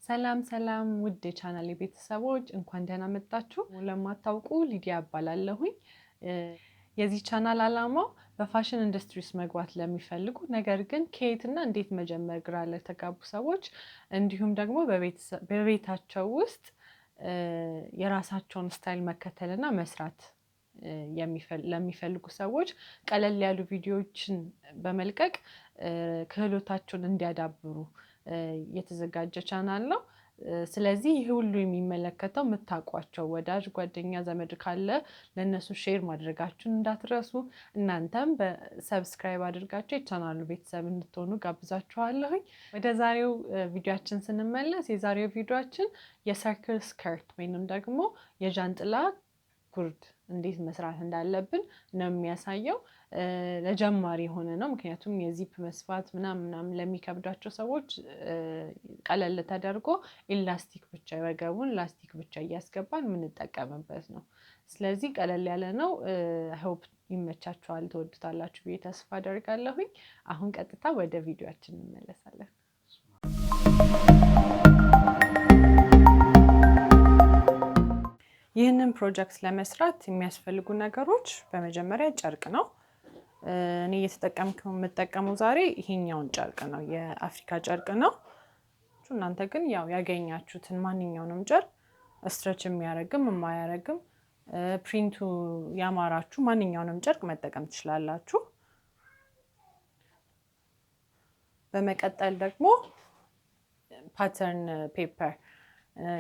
ሰላም ሰላም ውድ የቻናሌ ቤተሰቦች እንኳን ደህና መጣችሁ። ለማታውቁ ሊዲያ እባላለሁኝ። የዚህ ቻናል ዓላማው በፋሽን ኢንዱስትሪ ውስጥ መግባት ለሚፈልጉ ነገር ግን ከየትና እንዴት መጀመር ግራ ለተጋቡ ሰዎች እንዲሁም ደግሞ በቤታቸው ውስጥ የራሳቸውን ስታይል መከተልና መስራት ለሚፈልጉ ሰዎች ቀለል ያሉ ቪዲዮዎችን በመልቀቅ ክህሎታቸውን እንዲያዳብሩ የተዘጋጀ ቻናል ነው። ስለዚህ ይህ ሁሉ የሚመለከተው የምታውቋቸው ወዳጅ ጓደኛ ዘመድ ካለ ለነሱ ሼር ማድረጋችሁን እንዳትረሱ። እናንተም በሰብስክራይብ አድርጋችሁ የቻናሉ ቤተሰብ እንድትሆኑ ጋብዛችኋለሁኝ። ወደ ዛሬው ቪዲዮአችን ስንመለስ የዛሬው ቪዲዮአችን የሰርክል ስከርት ወይንም ደግሞ የዣንጥላ ጉርድ እንዴት መስራት እንዳለብን ነው የሚያሳየው። ለጀማሪ የሆነ ነው፣ ምክንያቱም የዚፕ መስፋት ምናምን ለሚከብዳቸው ሰዎች ቀለል ተደርጎ ኢላስቲክ ብቻ የወገቡን ላስቲክ ብቻ እያስገባን የምንጠቀምበት ነው። ስለዚህ ቀለል ያለ ነው። ሆፕ ይመቻችኋል፣ ትወዱታላችሁ ብዬ ተስፋ አደርጋለሁኝ። አሁን ቀጥታ ወደ ቪዲዮአችን እንመለሳለን። ይህንን ፕሮጀክት ለመስራት የሚያስፈልጉ ነገሮች በመጀመሪያ ጨርቅ ነው። እኔ የምጠቀመው ዛሬ ይሄኛውን ጨርቅ ነው፣ የአፍሪካ ጨርቅ ነው። እናንተ ግን ያው ያገኛችሁትን ማንኛውንም ጨርቅ ስትሬች የሚያረግም የማያረግም ፕሪንቱ ያማራችሁ ማንኛውንም ጨርቅ መጠቀም ትችላላችሁ። በመቀጠል ደግሞ ፓተርን ፔፐር፣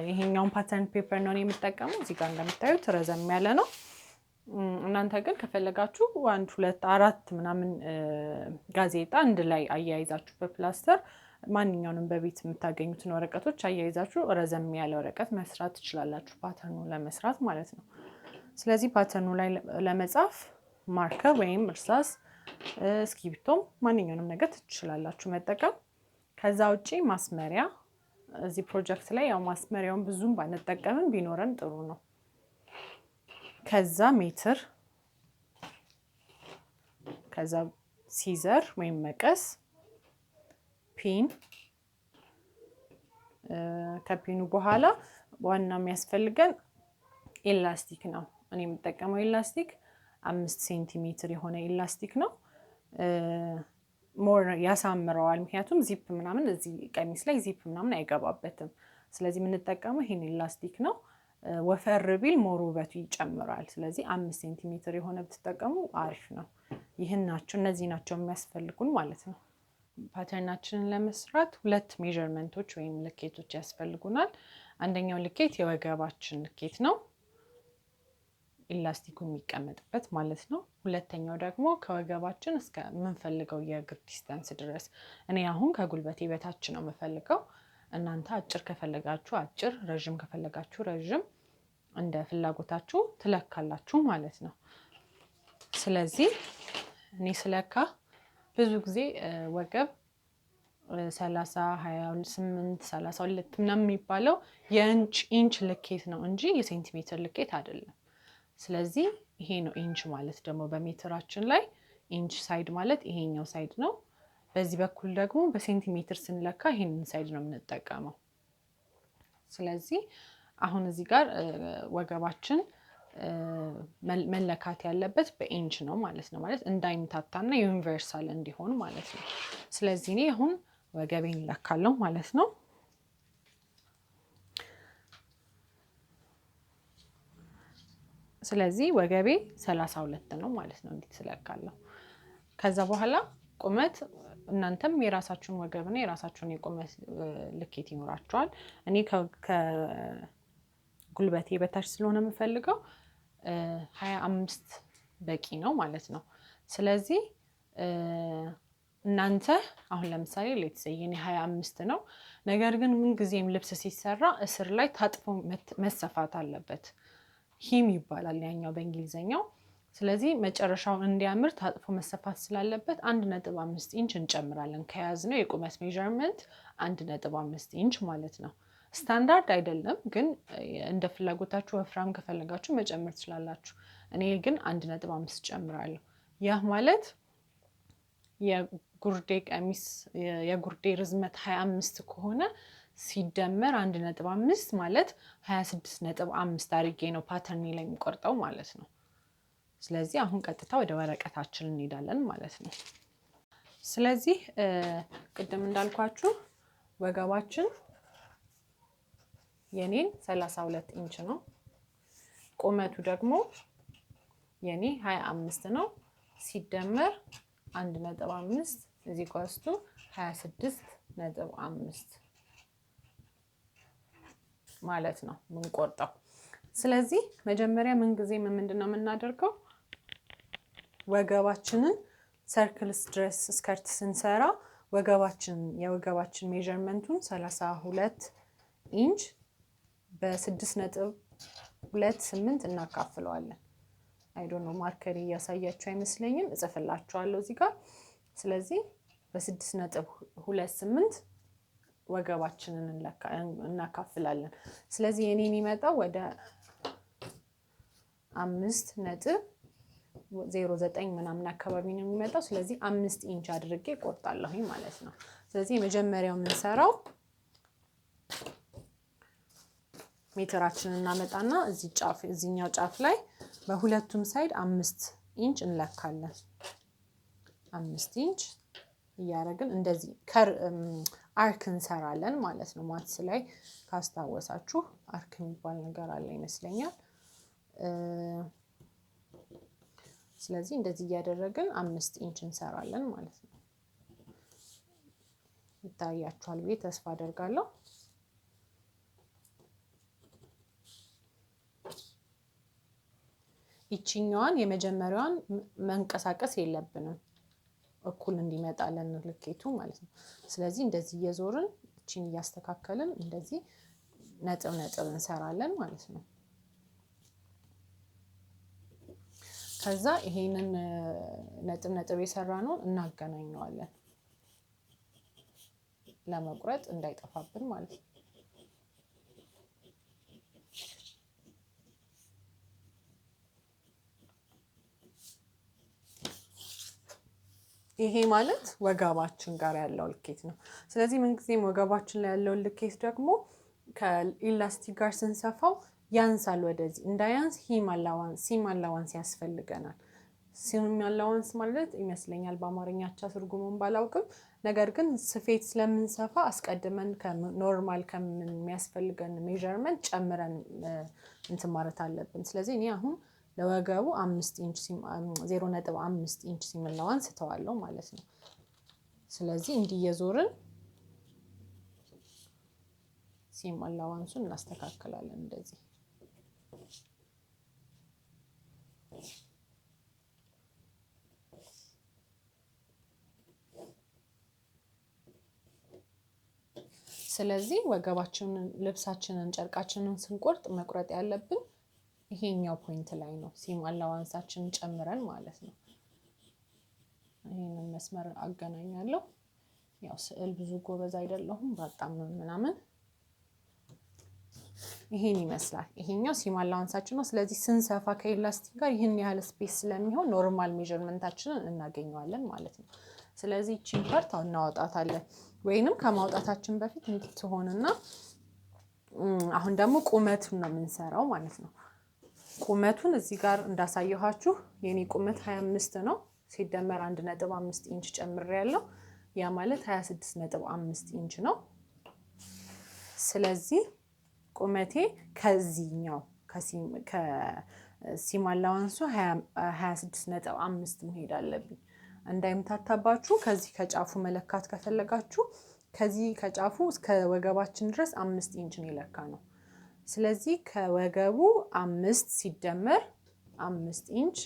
ይሄኛውን ፓተርን ፔፐር ነው የምጠቀመው። እዚህ ጋር እንደምታዩት ረዘም ያለ ነው። እናንተ ግን ከፈለጋችሁ 1 2 4 ምናምን ጋዜጣ አንድ ላይ አያይዛችሁ በፕላስተር ማንኛውንም በቤት የምታገኙትን ወረቀቶች አያይዛችሁ ረዘም ያለ ወረቀት መስራት ትችላላችሁ፣ ፓተርኑ ለመስራት ማለት ነው። ስለዚህ ፓተርኑ ላይ ለመጻፍ ማርከር ወይም እርሳስ፣ እስክሪብቶም ማንኛውንም ነገር ትችላላችሁ መጠቀም። ከዛ ውጪ ማስመሪያ፣ እዚህ ፕሮጀክት ላይ ያው ማስመሪያውን ብዙም ባንጠቀምም ቢኖረን ጥሩ ነው። ከዛ ሜትር፣ ከዛ ሲዘር ወይም መቀስ፣ ፒን፣ ከፒኑ በኋላ ዋናው የሚያስፈልገን ኤላስቲክ ነው። እኔ የምጠቀመው ኤላስቲክ 5 ሴንቲሜትር የሆነ ኤላስቲክ ነው። ሞር ያሳምረዋል፣ ምክንያቱም ዚፕ ምናምን እዚህ ቀሚስ ላይ ዚፕ ምናምን አይገባበትም። ስለዚህ የምንጠቀመው ይሄን ኤላስቲክ ነው። ወፈር ቢል ሞር ውበቱ ይጨምራል። ስለዚህ 5 ሴንቲሜትር የሆነ ብትጠቀሙ አሪፍ ነው። እነዚህ ናቸው የሚያስፈልጉን ማለት ነው። ፓተርናችንን ለመስራት 2 ሜዠርመንቶች ወይም ልኬቶች ያስፈልጉናል። አንደኛው ልኬት የወገባችን ልኬት ነው፣ ኢላስቲኩ የሚቀመጥበት ማለት ነው። ሁለተኛው ደግሞ ከወገባችን እስከ ምንፈልገው የእግር ዲስታንስ ድረስ። እኔ አሁን ከጉልበቴ በታች ነው የምፈልገው። እናንተ አጭር ከፈለጋችሁ አጭር፣ ረዥም ከፈለጋችሁ ረዥም፣ እንደ ፍላጎታችሁ ትለካላችሁ ማለት ነው። ስለዚህ እኔ ስለካ ብዙ ጊዜ ወገብ 30 28 32 ምናምን የሚባለው የኢንች ልኬት ነው እንጂ የሴንቲሜትር ልኬት አይደለም። ስለዚህ ይሄ ነው ኢንች ማለት። ደግሞ በሜትራችን ላይ ኢንች ሳይድ ማለት ይሄኛው ሳይድ ነው። በዚህ በኩል ደግሞ በሴንቲሜትር ስንለካ ይሄንን ሳይድ ነው የምንጠቀመው። ስለዚህ አሁን እዚህ ጋር ወገባችን መለካት ያለበት በኢንች ነው ማለት ነው። ማለት እንዳይምታታና ዩኒቨርሳል እንዲሆን ማለት ነው። ስለዚህ እኔ አሁን ወገቤን ለካለሁ ማለት ነው። ስለዚህ ወገቤ 32 ነው ማለት ነው። እንዴት ስለካለሁ። ከዛ በኋላ ቁመት እናንተም የራሳችሁን ወገብና የራሳችሁን የቁመት ልኬት ይኖራችኋል። እኔ ከጉልበቴ በታች ስለሆነ የምፈልገው 25 በቂ ነው ማለት ነው። ስለዚህ እናንተ አሁን ለምሳሌ ለተሰየኔ 25 ነው። ነገር ግን ምን ጊዜም ልብስ ሲሰራ እስር ላይ ታጥፎ መሰፋት አለበት። ሂም ይባላል ያኛው በእንግሊዘኛው። ስለዚህ መጨረሻው እንዲያምር ታጥፎ መሰፋት ስላለበት 1.5 ኢንች እንጨምራለን። ከያዝነው የቁመት ሜዠርመንት 1.5 ኢንች ማለት ነው። ስታንዳርድ አይደለም፣ ግን እንደ ፍላጎታችሁ ወፍራም ከፈለጋችሁ መጨመር ትችላላችሁ። እኔ ግን 1.5 ጨምራለሁ። ያ ማለት የጉርዴ ቀሚስ የጉርዴ ርዝመት 25 ከሆነ ሲደመር 1.5 ማለት 26.5 አድርጌ ነው ፓተርኒ ላይ የሚቆርጠው ማለት ነው። ስለዚህ አሁን ቀጥታ ወደ ወረቀታችን እንሄዳለን ማለት ነው። ስለዚህ ቅድም እንዳልኳችሁ ወገባችን የኔን 32 ኢንች ነው። ቁመቱ ደግሞ የኔ 25 ነው። ሲደመር 1.5 እዚህ ኳስቱ 26.5 ማለት ነው ምን ቆርጠው። ስለዚህ መጀመሪያ ምን ጊዜ ምንድነው የምናደርገው ወገባችንን ሰርክልስ ድሬስ ስከርት ስንሰራ የወገባችን ሜዠርመንቱን 32 ኢንች በ6.28 እናካፍለዋለን። አይ ዶንት ኖ ማርከሪ ያሳያችሁ አይመስለኝም እጽፍላችኋለሁ እዚህ ጋር። ስለዚህ በ6.28 ወገባችንን እናካፍላለን። ስለዚህ የኔ የሚመጣው ወደ 5.09 ምናምን አካባቢ ነው የሚመጣው። ስለዚህ 5 ኢንች አድርጌ ቆርጣለሁኝ ማለት ነው። ስለዚህ የመጀመሪያው የምንሰራው ሜትራችንን እናመጣና እዚህኛው ጫፍ ላይ በሁለቱም ሳይድ 5 ኢንች እንለካለን። 5 ኢንች እያደረግን እንደዚህ አርክ እንሰራለን ማለት ነው። ማትስ ላይ ካስታወሳችሁ አርክ የሚባል ነገር አለ ይመስለኛል። ስለዚህ እንደዚህ እያደረግን 5 ኢንች እንሰራለን ማለት ነው። ይታያችኋል ብዬ ተስፋ አደርጋለሁ። ይቺኛዋን የመጀመሪያዋን መንቀሳቀስ የለብንም እኩል እንዲመጣለን ልኬቱ ማለት ነው። ስለዚህ እንደዚህ እየዞርን እቺን እያስተካከልን እንደዚህ ነጥብ እንሰራለን ማለት ነው። ከዛ ይሄንን ነጥብ የሰራነውን እናገናኘዋለን ለመቁረጥ እንዳይጠፋብን ማለት ነው። ይሄ ማለት ወገባችን ጋር ያለው ልኬት ነው። ስለዚህ ምን ጊዜም ወገባችን ላይ ያለው ልኬት ደግሞ ከኢላስቲክ ጋር ስንሰፋው ያንሳል። ወደዚህ እንዳያንስ ሲም አላዋንስ ያስፈልገናል። ሲም አላዋንስ ማለት ይመስለኛል በአማርኛቻ ትርጉሙን ባላውቅም፣ ነገር ግን ስፌት ስለምንሰፋ አስቀድመን ከኖርማል ከሚያስፈልገን ሜዠርመንት ጨምረን እንትን ማለት አለብን። ስለዚህ እኔ አሁን ለወገቡ 5 ኢንች 0.5 ኢንች ሲም አላዋንስ ተዋለው ማለት ነው። ስለዚህ እንዲየዞርን ሲም አላዋንሱን እናስተካክላለን እንደዚህ። ስለዚህ ወገባችንን ልብሳችንን ጨርቃችንን ስንቆርጥ መቁረጥ ያለብን ይሄኛው ፖይንት ላይ ነው። ሲም አላዋንሳችንን ጨምረን ማለት ነው። ይሄንን መስመር አገናኛለሁ። ያው ስዕል ብዙ ጎበዝ አይደለሁም በጣም ምናምን። ይሄን ይመስላል። ይሄኛው ሲም አላዋንሳችን ነው። ስለዚህ ስንሰፋ ከኢላስቲክ ጋር ይሄን ያህል ስፔስ ስለሚሆን ኖርማል ሜዠርመንታችንን እናገኘዋለን ማለት ነው። ስለዚህ እቺን ፓርት እናወጣታለን ወይንም ከማውጣታችን በፊት እንድትሆንና አሁን ደግሞ ቁመቱን ነው የምንሰራው ማለት ነው። ቁመቱን እዚህ ጋር እንዳሳየኋችሁ የኔ ቁመት 25 ነው። ሲደመር 1.5 ኢንች ጨምሬያለሁ። ያ ማለት 26.5 ኢንች ነው። ስለዚህ ቁመቴ ከዚህኛው ከሲም አላዋንሱ 26.5 መሄድ አለብኝ። እንዳይምታታባችሁ ከዚህ ከጫፉ መለካት ከፈለጋችሁ ከዚህ ከጫፉ እስከ ወገባችን ድረስ 5 ኢንች ነው የለካ ነው። ስለዚህ ከወገቡ 5 ሲደመር 5 ኢንች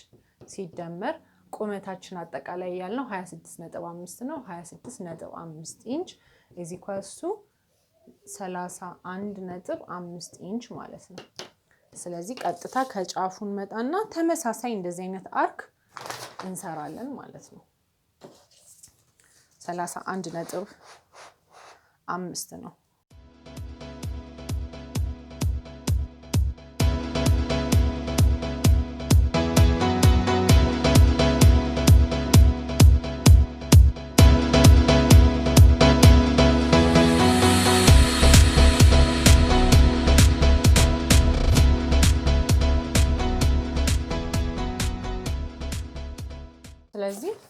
ሲደመር ቁመታችን አጠቃላይ ያልነው 26.5 ነው። 26.5 ኢንች እዚህ ኳሱ 31.5 ኢንች ማለት ነው። ስለዚህ ቀጥታ ከጫፉን መጣና ተመሳሳይ እንደዚህ አይነት አርክ እንሰራለን ማለት ነው። 31.5 ነው።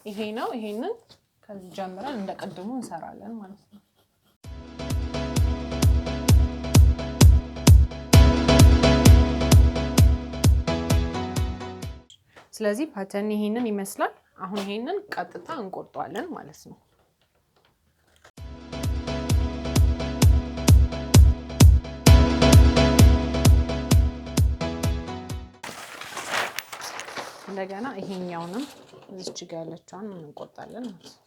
ይሄ ነው። ይሄንን ከዚህ ጀምረን እንደቀድሙ እንሰራለን ማለት ነው። ስለዚህ ፓተርን ይሄንን ይመስላል። አሁን ይሄንን ቀጥታ እንቆርጣለን ማለት ነው። እንደገና ይሄኛውንም እዚች ጋር ያለችውን እንቆርጣለን ማለት ነው።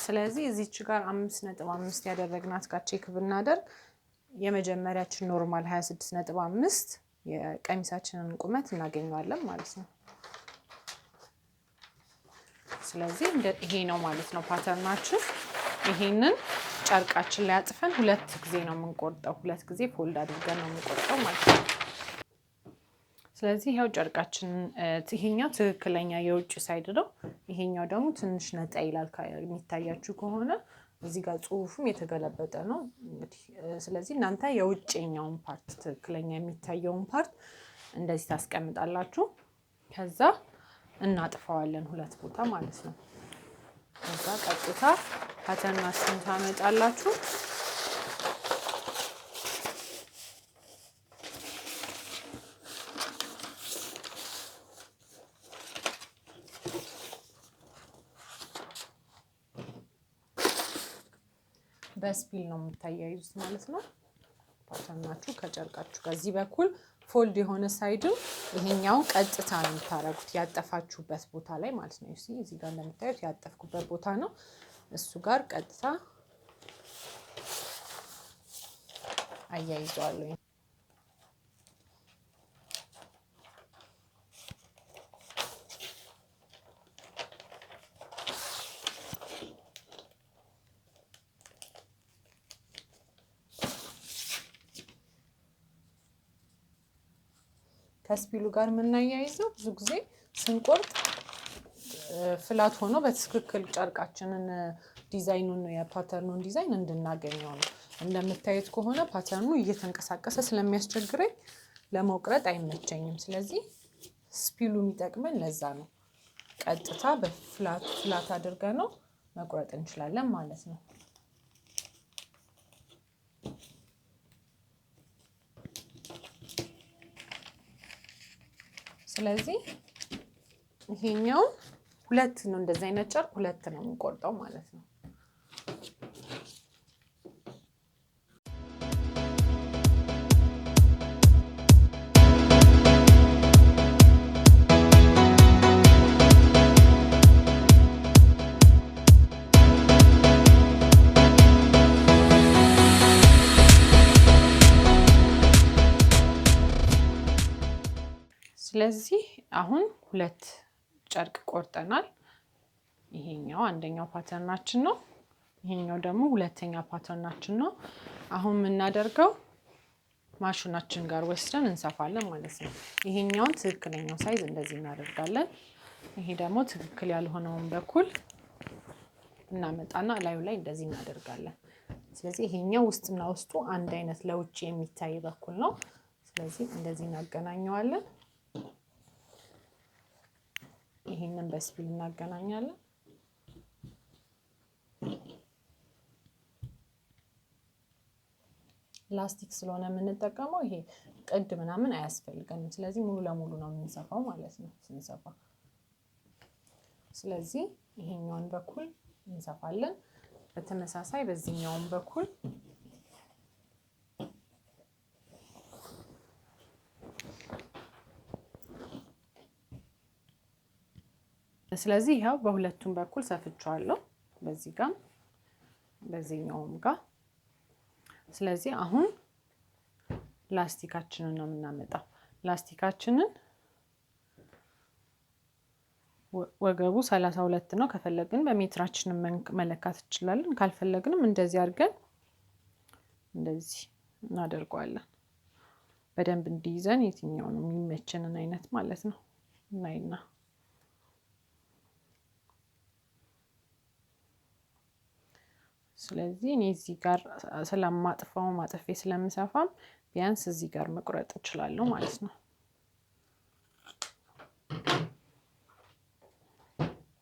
ስለዚህ እዚች ጋር 5.5 ያደረግናት ጋር ቼክ ብናደርግ የመጀመሪያችን ኖርማል 26.5 የቀሚሳችንን ቁመት እናገኛለን ማለት ነው። ስለዚህ ይሄ ነው ማለት ነው ፓተርናችን። ይሄንን ጨርቃችን ላይ አጥፈን ሁለት ጊዜ ነው የምንቆርጠው። ሁለት ጊዜ ፎልድ አድርገን ነው የምንቆርጠው ማለት ነው። ስለዚህ ያው ጨርቃችን ይሄኛው ትክክለኛ የውጭ ሳይድ ነው። ይሄኛው ደግሞ ትንሽ ነጣ ይላል የሚታያችሁ ከሆነ እዚህ ጋር ጽሁፉም የተገለበጠ ነው እንግዲህ። ስለዚህ እናንተ የውጭኛውን ፓርት ትክክለኛ የሚታየውን ፓርት እንደዚህ ታስቀምጣላችሁ። ከዛ እናጥፋዋለን ሁለት ቦታ ማለት ነው። ከዛ ቀጥታ ፓተርናችሁን ታመጣላችሁ። በስፒል ነው የምታያይዙት ማለት ነው። ፓተርናችሁ ከጨርቃችሁ ከዚህ በኩል ፎልድ የሆነ ሳይዱ ይሄኛውን ቀጥታ ነው የምታረጉት ያጠፋችሁበት ቦታ ላይ ማለት ነው። እዚህ ጋር እንደምታዩት ያጠፍኩበት ቦታ ነው። እሱ ጋር ቀጥታ አያይዘዋለሁ። ከስፒሉ ጋር የምናያይዘው ብዙ ጊዜ ስንቆርጥ ፍላት ሆኖ በትክክል ጨርቃችንን ዲዛይኑን የፓተርኑን ዲዛይን እንድናገኘው ነው። እንደምታዩት ከሆነ ፓተርኑ እየተንቀሳቀሰ ስለሚያስቸግረኝ ለመቁረጥ አይመቸኝም። ስለዚህ ስፒሉ የሚጠቅመን ለዛ ነው። ቀጥታ በፍላት አድርገን ነው መቁረጥ እንችላለን ማለት ነው። ስለዚህ ይሄኛው ሁለት ነው፣ እንደዚህ አይነት ጨርቅ ሁለት ነው የምንቆርጠው ማለት ነው። ስለዚህ አሁን ሁለት ጨርቅ ቆርጠናል። ይሄኛው አንደኛው ፓተርናችን ነው። ይሄኛው ደግሞ ሁለተኛ ፓተርናችን ነው። አሁን የምናደርገው ማሽናችን ጋር ወስደን እንሰፋለን ማለት ነው። ይሄኛውን ትክክለኛው ሳይዝ እንደዚህ እናደርጋለን። ይሄ ደግሞ ትክክል ያልሆነውን በኩል እናመጣና ላዩ ላይ እንደዚህ እናደርጋለን። ስለዚህ ይሄኛው ውስጥና ውስጡ አንድ አይነት ለውጭ የሚታይ በኩል ነው። ስለዚህ እንደዚህ እናገናኘዋለን። ይሄንን በስፒል እናገናኛለን። ላስቲክ ስለሆነ የምንጠቀመው ይሄ ቅድ ምናምን አያስፈልገንም። ስለዚህ ሙሉ ለሙሉ ነው የምንሰፋው ማለት ነው ስንሰፋ። ስለዚህ ይሄኛውን በኩል እንሰፋለን። በተመሳሳይ በዚህኛውን በኩል ስለዚህ ያው በሁለቱም በኩል ሰፍቻለሁ፣ በዚህ ጋር በዚህኛውም ጋር። ስለዚህ አሁን ላስቲካችንን ነው የምናመጣው። ላስቲካችንን ወገቡ 32 ነው። ከፈለግን በሜትራችን መለካት እንችላለን። ካልፈለግንም እንደዚህ አድርገን እንደዚህ እናደርገዋለን። በደንብ እንዲይዘን የትኛው ነው የሚመቸንን አይነት ማለት ነው እናይና ስለዚህ እኔ እዚህ ጋር ስለማጥፋው ማጥፌ ስለምሰፋም ቢያንስ እዚህ ጋር መቁረጥ እችላለሁ ማለት ነው።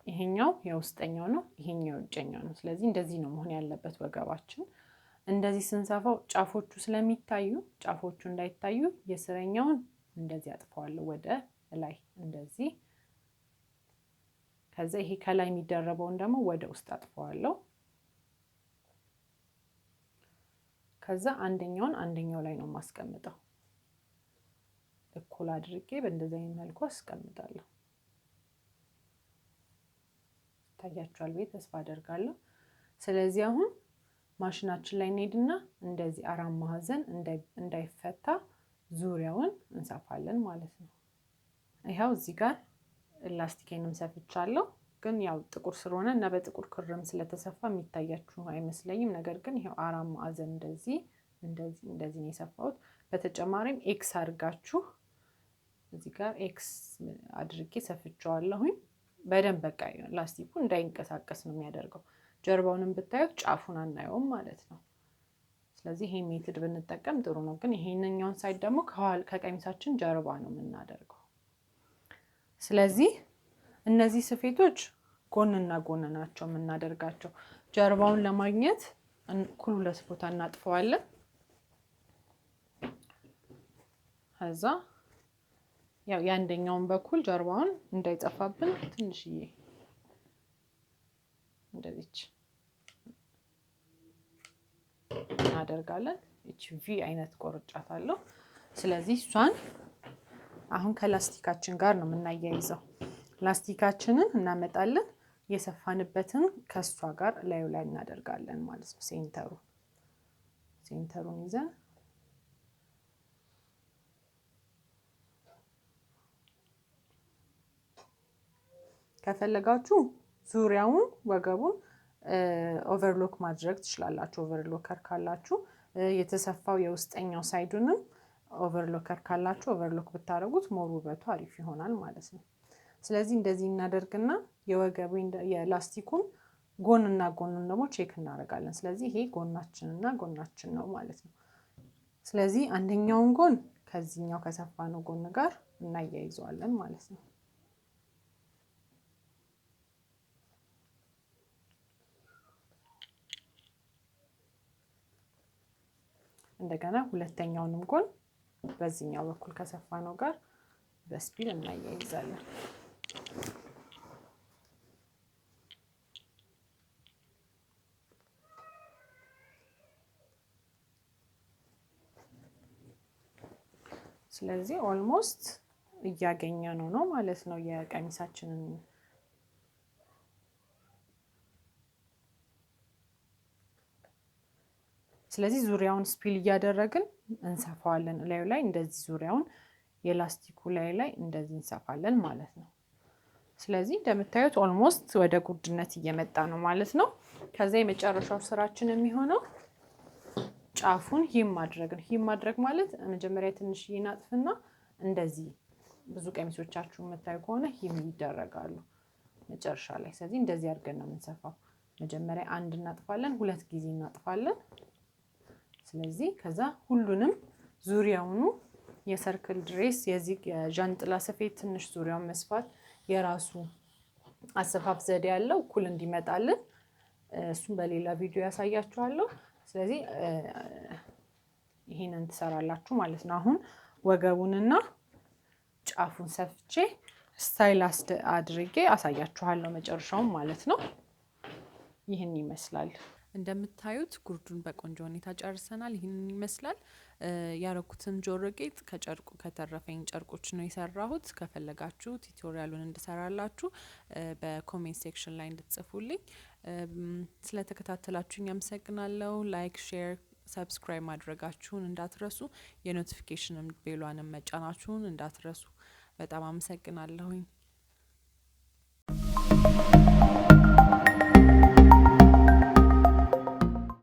ይሄኛው የውስጠኛው ነው፣ ይሄኛው የውጭኛው ነው። ስለዚህ እንደዚህ ነው መሆን ያለበት ወገባችን። እንደዚህ ስንሰፋው ጫፎቹ ስለሚታዩ ጫፎቹ እንዳይታዩ የስረኛውን እንደዚህ አጥፋዋለሁ ወደ ላይ እንደዚህ። ከዛ ይሄ ከላይ የሚደረበውን ደግሞ ወደ ውስጥ አጥፋዋለሁ። ከዛ አንደኛው ላይ ነው ማስቀምጠው። እኩል አድርጌ በእንደዚህ አይነት መልኩ አስቀምጣለሁ። ታያችኋል ቤት ተስፋ አደርጋለሁ። ስለዚህ አሁን ማሽናችን ላይ እንሄድና እንደዚህ አራት ማዕዘን እንዳይፈታ ዙሪያውን እንሰፋለን ማለት ነው። ይሄው እዚህ ጋር ላስቲኬንም ሰፍቻለሁ፣ ግን ያው ጥቁር ስለሆነ እና በጥቁር ክርም ስለተሰፋ የሚታያችሁ አይመስለኝም። ነገር ግን ይሄው አራት ማዕዘን እንደዚህ ነው የሰፋሁት። በተጨማሪም ኤክስ አድርጋችሁ እዚህ ጋር ኤክስ አድርጌ ሰፍቻለሁኝ። በደንብ በቃ ላስቲኩ እንዳይንቀሳቀስ ነው የሚያደርገው። ጀርባውንም ብታዩት ጫፉን አናየውም ማለት ነው። ስለዚህ ይሄ ሜትድ ብንጠቀም ጥሩ ነው። ግን ይሄንኛውን ሳይድ ደግሞ ከቀሚሳችን ጀርባ ነው የምናደርገው። ስለዚህ እነዚህ ስፌቶች ጎንና ጎን ናቸው የምናደርጋቸው። ጀርባውን ለማግኘት እኩል ሁለት ቦታ እናጥፈዋለን። ከዛ ያው የአንደኛውን በኩል ጀርባውን እንዳይጠፋብን ትንሽዬ እንደዚች እናደርጋለን። እቺ ቪ አይነት ቆርጫታለሁ። ስለዚህ እሷን አሁን ከላስቲካችን ጋር ነው የምናያይዘው። ላስቲካችንን እናመጣለን፣ የሰፋንበትን ከሷ ጋር ላዩ ላይ እናደርጋለን ማለት ነው። ሴንተሩን ይዘን ከፈለጋችሁ ዙሪያውን ወገቡን ኦቨርሎክ ማድረግ ትችላላችሁ። ኦቨርሎከር ካላችሁ የተሰፋው የውስጠኛው ሳይዱንም ኦቨርሎከር ካላችሁ ኦቨርሎክ ብታረጉት ሞር ውበቱ አሪፍ ይሆናል ማለት ነው። ስለዚህ እንደዚህ እናደርግና የወገቡ የላስቲኩን ጎንና ጎኑን ደግሞ ቼክ እናደርጋለን። ስለዚህ ይሄ ጎናችንና ጎናችን ነው ማለት ነው። ስለዚህ አንደኛውን ጎን ከዚህኛው ከሰፋነው ጎን ጋር እናያይዘዋለን ማለት ነው። እንደገና ሁለተኛውንም ጎን በዚህኛው በኩል ከሰፋነው ጋር በስፒል እናያይዛለን። ስለዚህ ኦልሞስት እያገኘነው ነው ማለት ነው የቀሚሳችንን። ስለዚህ ዙሪያውን ስፒል እያደረግን እንሰፋዋለን። ላዩ ላይ እንደዚህ ዙሪያውን የላስቲኩ ላይ እንደዚህ እንሰፋለን ማለት ነው። ስለዚህ እንደምታዩት ኦልሞስት ወደ ጉርድነት እየመጣ ነው ማለት ነው። ከዛ የመጨረሻው ስራችን የሚሆነው ጫፉን ሂም ማድረግ ነው። ሂም ማድረግ ማለት መጀመሪያ ትንሽ ይናጥፍና እንደዚህ ብዙ ቀሚሶቻችሁ የምታዩ ከሆነ ሂም ይደረጋሉ መጨረሻ ላይ። ስለዚህ እንደዚህ አድርገን ነው የምንሰፋው። መጀመሪያ አንድ እናጥፋለን፣ ሁለት ጊዜ እናጥፋለን። ስለዚህ ከዛ ሁሉንም ዙሪያውኑ የሰርክል ድሬስ የዚህ ዣንጥላ ስፌት ትንሽ ዙሪያውን መስፋት የራሱ አሰፋፍ ዘዴ ያለው እኩል እንዲመጣልን እሱን በሌላ ቪዲዮ ያሳያችኋለሁ። ስለዚህ ይሄንን ትሰራላችሁ ማለት ነው። አሁን ወገቡንና ጫፉን ሰፍቼ ስታይል አድርጌ አሳያችኋለሁ መጨረሻውን ማለት ነው። ይህን ይመስላል። እንደምታዩት ጉርዱን በቆንጆ ሁኔታ ጨርሰናል። ይህንን ይመስላል። ያረኩትን ጆሮ ጌጥ ከጨርቁ ከተረፈኝ ጨርቆች ነው የሰራሁት። ከፈለጋችሁ ቲዩቶሪያሉን እንድሰራላችሁ በኮሜንት ሴክሽን ላይ እንድትጽፉልኝ። ስለተከታተላችሁኝ አመሰግናለሁ። ላይክ፣ ሼር፣ ሰብስክራይብ ማድረጋችሁን እንዳትረሱ። የኖቲፊኬሽን ቤሏንም መጫናችሁን እንዳትረሱ። በጣም አመሰግናለሁኝ።